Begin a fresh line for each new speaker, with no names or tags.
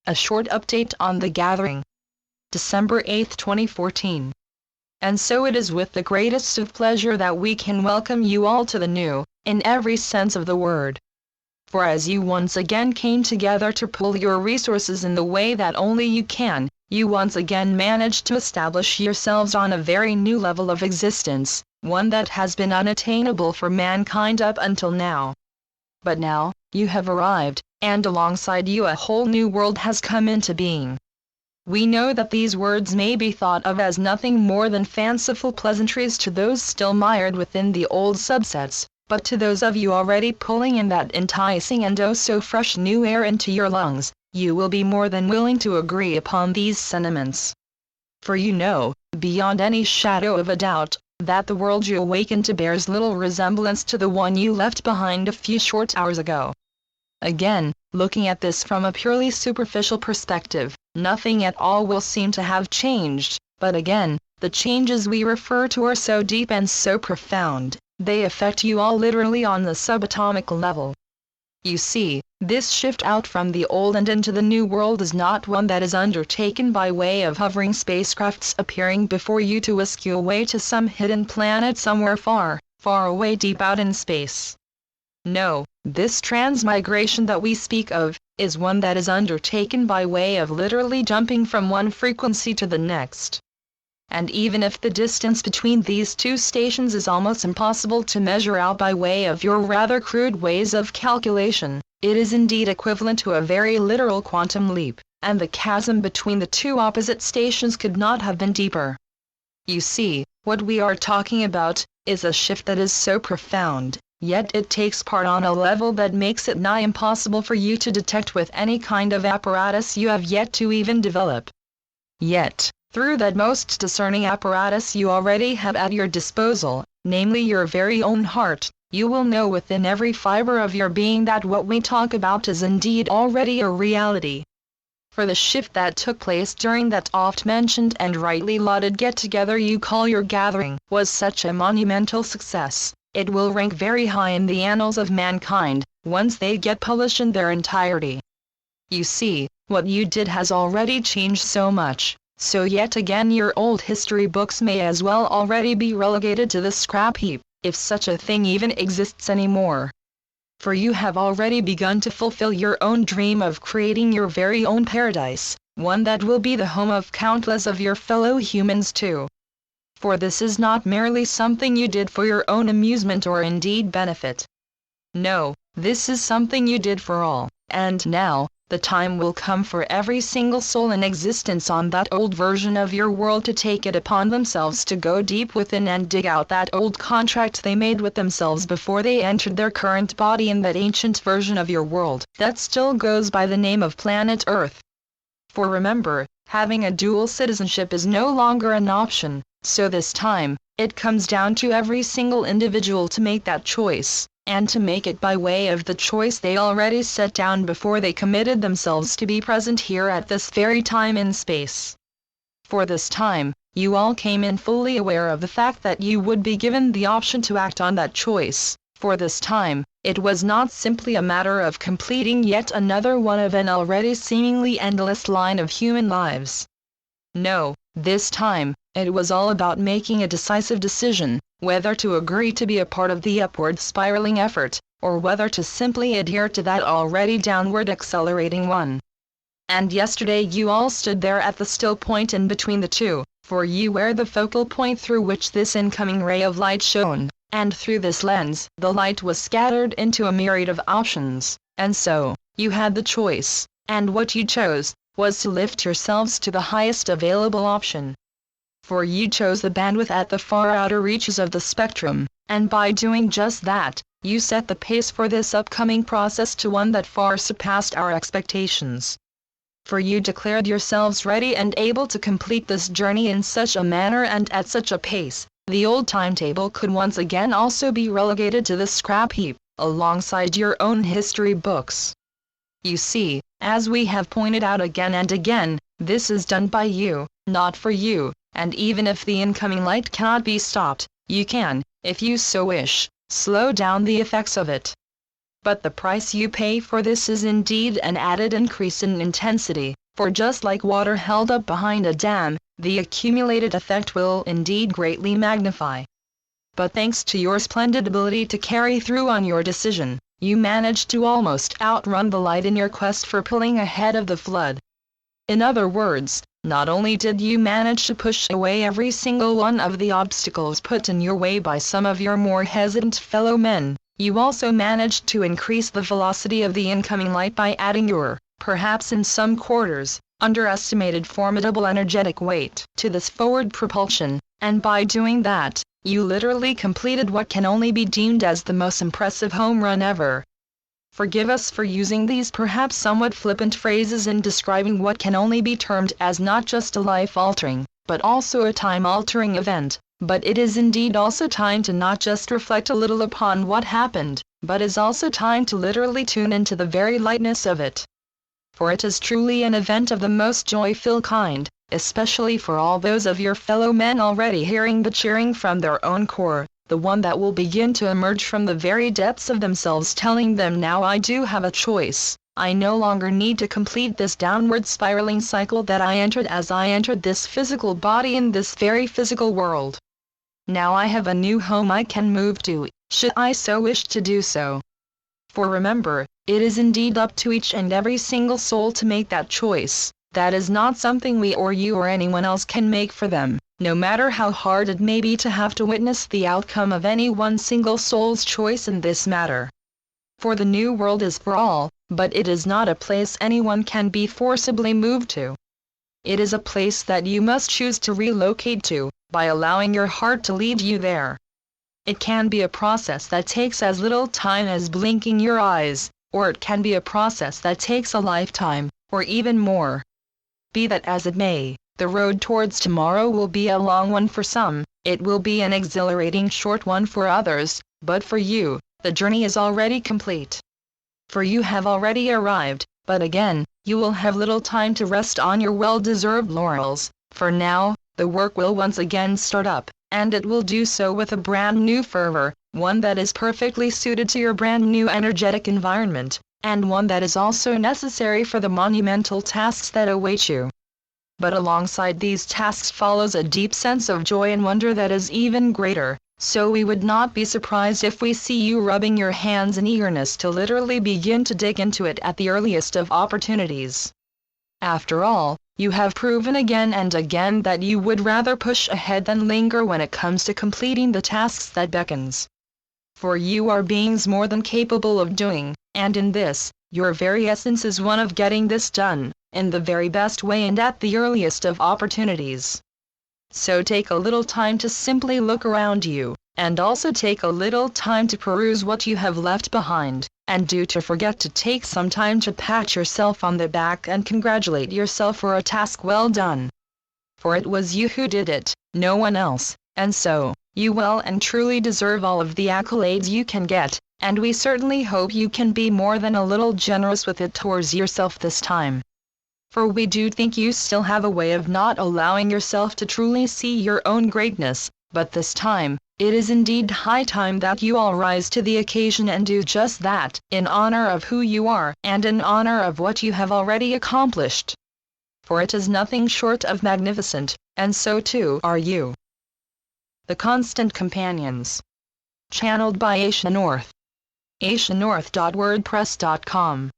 A short update on the gathering. December 8, 2014. And so it is with the greatest of pleasure that we can welcome you all to the new, in every sense of the word. For as you once again came together to pool your resources in the way that only you can, you once again managed to establish yourselves on a very new level of existence, one that has been unattainable for mankind up until now. But now, you have arrived, and alongside you a whole new world has come into being. We know that these words may be thought of as nothing more than fanciful pleasantries to those still mired within the old subsets, but to those of you already pulling in that enticing and oh so fresh new air into your lungs, you will be more than willing to agree upon these sentiments. For you know, beyond any shadow of a doubt, that the world you awaken to bears little resemblance to the one you left behind a few short hours ago. Again, looking at this from a purely superficial perspective, nothing at all will seem to have changed, but again, the changes we refer to are so deep and so profound, they affect you all literally on the subatomic level. You see, this shift out from the old and into the new world is not one that is undertaken by way of hovering spacecrafts appearing before you to whisk you away to some hidden planet somewhere far, far away deep out in space. No, this transmigration that we speak of, is one that is undertaken by way of literally jumping from one frequency to the next. And even if the distance between these two stations is almost impossible to measure out by way of your rather crude ways of calculation, it is indeed equivalent to a very literal quantum leap, and the chasm between the two opposite stations could not have been deeper. You see, what we are talking about, is a shift that is so profound, yet it takes part on a level that makes it nigh impossible for you to detect with any kind of apparatus you have yet to even develop. Yet, through that most discerning apparatus you already have at your disposal, namely your very own heart, you will know within every fiber of your being that what we talk about is indeed already a reality. For the shift that took place during that oft-mentioned and rightly lauded get-together you call your gathering was such a monumental success, it will rank very high in the annals of mankind, once they get published in their entirety. You see, what you did has already changed so much. So yet again your old history books may as well already be relegated to the scrap heap, if such a thing even exists anymore. For you have already begun to fulfill your own dream of creating your very own paradise, one that will be the home of countless of your fellow humans too. For this is not merely something you did for your own amusement or indeed benefit. No, this is something you did for all, and now, the time will come for every single soul in existence on that old version of your world to take it upon themselves to go deep within and dig out that old contract they made with themselves before they entered their current body in that ancient version of your world that still goes by the name of planet Earth. For remember, having a dual citizenship is no longer an option, so this time, it comes down to every single individual to make that choice, and to make it by way of the choice they already set down before they committed themselves to be present here at this very time in space. For this time, you all came in fully aware of the fact that you would be given the option to act on that choice. For this time, it was not simply a matter of completing yet another one of an already seemingly endless line of human lives. No, this time, it was all about making a decisive decision, whether to agree to be a part of the upward spiraling effort, or whether to simply adhere to that already downward accelerating one. And yesterday you all stood there at the still point in between the two, for you were the focal point through which this incoming ray of light shone, and through this lens the light was scattered into a myriad of options, and so, you had the choice, and what you chose, was to lift yourselves to the highest available option. For you chose the bandwidth at the far outer reaches of the spectrum, and by doing just that, you set the pace for this upcoming process to one that far surpassed our expectations. For you declared yourselves ready and able to complete this journey in such a manner and at such a pace, the old timetable could once again also be relegated to the scrap heap, alongside your own history books. You see, as we have pointed out again and again, this is done by you, not for you. And even if the incoming light cannot be stopped, you can, if you so wish, slow down the effects of it. But the price you pay for this is indeed an added increase in intensity, for just like water held up behind a dam, the accumulated effect will indeed greatly magnify. But thanks to your splendid ability to carry through on your decision, you managed to almost outrun the light in your quest for pulling ahead of the flood. In other words, not only did you manage to push away every single one of the obstacles put in your way by some of your more hesitant fellow men, you also managed to increase the velocity of the incoming light by adding your, perhaps in some quarters, underestimated formidable energetic weight to this forward propulsion, and by doing that, you literally completed what can only be deemed as the most impressive home run ever. Forgive us for using these perhaps somewhat flippant phrases in describing what can only be termed as not just a life-altering, but also a time-altering event, but it is indeed also time to not just reflect a little upon what happened, but is also time to literally tune into the very lightness of it. For it is truly an event of the most joy-filled kind, especially for all those of your fellow men already hearing the cheering from their own core, the one that will begin to emerge from the very depths of themselves telling them now I do have a choice, I no longer need to complete this downward spiraling cycle that I entered as I entered this physical body in this very physical world. Now I have a new home I can move to, should I so wish to do so. For remember, it is indeed up to each and every single soul to make that choice. That is not something we or you or anyone else can make for them, no matter how hard it may be to have to witness the outcome of any one single soul's choice in this matter. For the new world is for all, but it is not a place anyone can be forcibly moved to. It is a place that you must choose to relocate to, by allowing your heart to lead you there. It can be a process that takes as little time as blinking your eyes, or it can be a process that takes a lifetime, or even more. Be that as it may, the road towards tomorrow will be a long one for some, it will be an exhilarating short one for others, but for you, the journey is already complete. For you have already arrived, but again, you will have little time to rest on your well-deserved laurels, for now, the work will once again start up, and it will do so with a brand new fervor, one that is perfectly suited to your brand new energetic environment, and one that is also necessary for the monumental tasks that await you. But alongside these tasks follows a deep sense of joy and wonder that is even greater, so we would not be surprised if we see you rubbing your hands in eagerness to literally begin to dig into it at the earliest of opportunities. After all, you have proven again and again that you would rather push ahead than linger when it comes to completing the tasks that beckons. For you are beings more than capable of doing, and in this, your very essence is one of getting this done, in the very best way and at the earliest of opportunities. So take a little time to simply look around you, and also take a little time to peruse what you have left behind, and do to forget to take some time to pat yourself on the back and congratulate yourself for a task well done. For it was you who did it, no one else, and so, you well and truly deserve all of the accolades you can get, and we certainly hope you can be more than a little generous with it towards yourself this time. For we do think you still have a way of not allowing yourself to truly see your own greatness, but this time, it is indeed high time that you all rise to the occasion and do just that, in honor of who you are and in honor of what you have already accomplished. For it is nothing short of magnificent, and so too are you. The Constant Companions. Channeled by Asia North. asianorth.wordpress.com